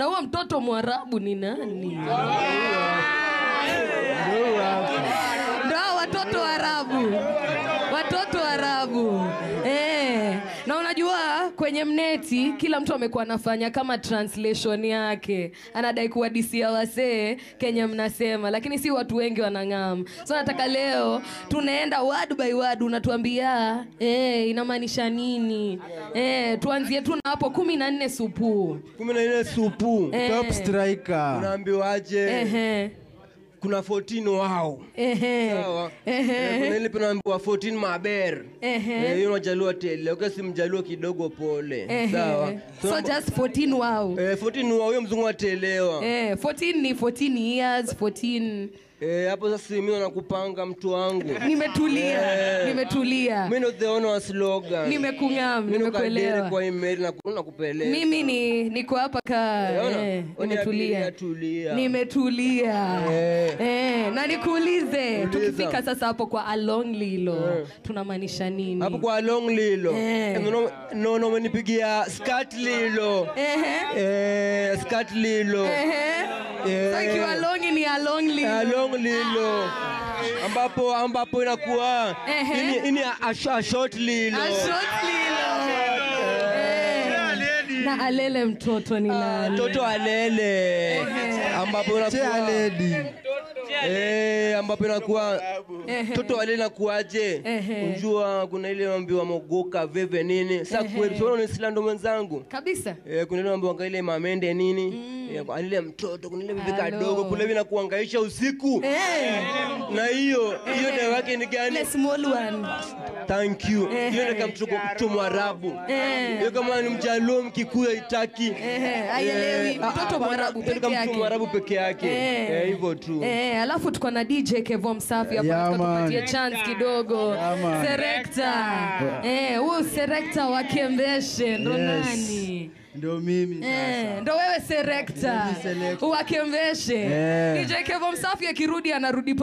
Na huyo mtoto Mwarabu ni nani? Ndio watoto Arabu. Watoto Arabu. Na unajua kwenye mneti kila mtu amekuwa anafanya kama translation yake. Anadai kuwadisia wasee Kenya mnasema, lakini si watu wengi wanang'am. So nataka leo tunaenda word by word, unatuambia inamaanisha nini? Tuanzie tu na hapo 14 supu. 14 supu. Top striker. Unaambiwaje? Kuna 14 wao. Sawa. Kuna ile tunaambiwa 14 maber. Hiyo unajaliwa tele. Ukasi mjaliwa kidogo pole. Sawa. So just 14 wao. 14 wao huyo mzungu atelewa. 14 ni 14 years, 14. Hapo sasa mimi nakupanga mtu wangu. Nimetulia. Mimi ndo the honor slogan. Nimekungam, nimekuelewa. Kwa email na nakupeleka. Mimi niko hapa nimetulia. Na nikuulize, tukifika sasa hapo kwa along lilo, tunamaanisha nini? Hapo kwa along lilo. No umenipigia skirt lilo. Skirt lilo. So ikiwa along ni along lilo. Along lilo. Ambapo inakuwa ini a short lilo. A short lilo. Na alele mtoto ni nani? Mtoto alele. Ambapo inakuwa lady. Ambapo inakuwa mtoto alele nakuaje? Unjua kuna ile mambo mogoka veve nini? Sasa kweli sio ni silando mwenzangu. Kabisa. Kuna ile mambo ile mamende nini? Ile mtoto kuna ile bibi kadogo kule hivi na kuhangaisha usiku. Na hiyo ndio wake ni gani? The small one. Thank you. Hiyo ni kama mtoto Mwarabu. Hiyo kama ni Mjaluo Mkikuyu itaki. Aielewi mtoto Mwarabu peke yake. Mtoto Mwarabu peke yake. Hivyo tu. Alafu tuko na DJ Kevo Msafi hapa tupatie chance kidogo. Selector. Huyo selector wa Kembeshe ndo nani? Ndio mimi sasa. Ndio wewe selector. Wa Kembeshe. DJ Kevo Msafi akirudi anarudi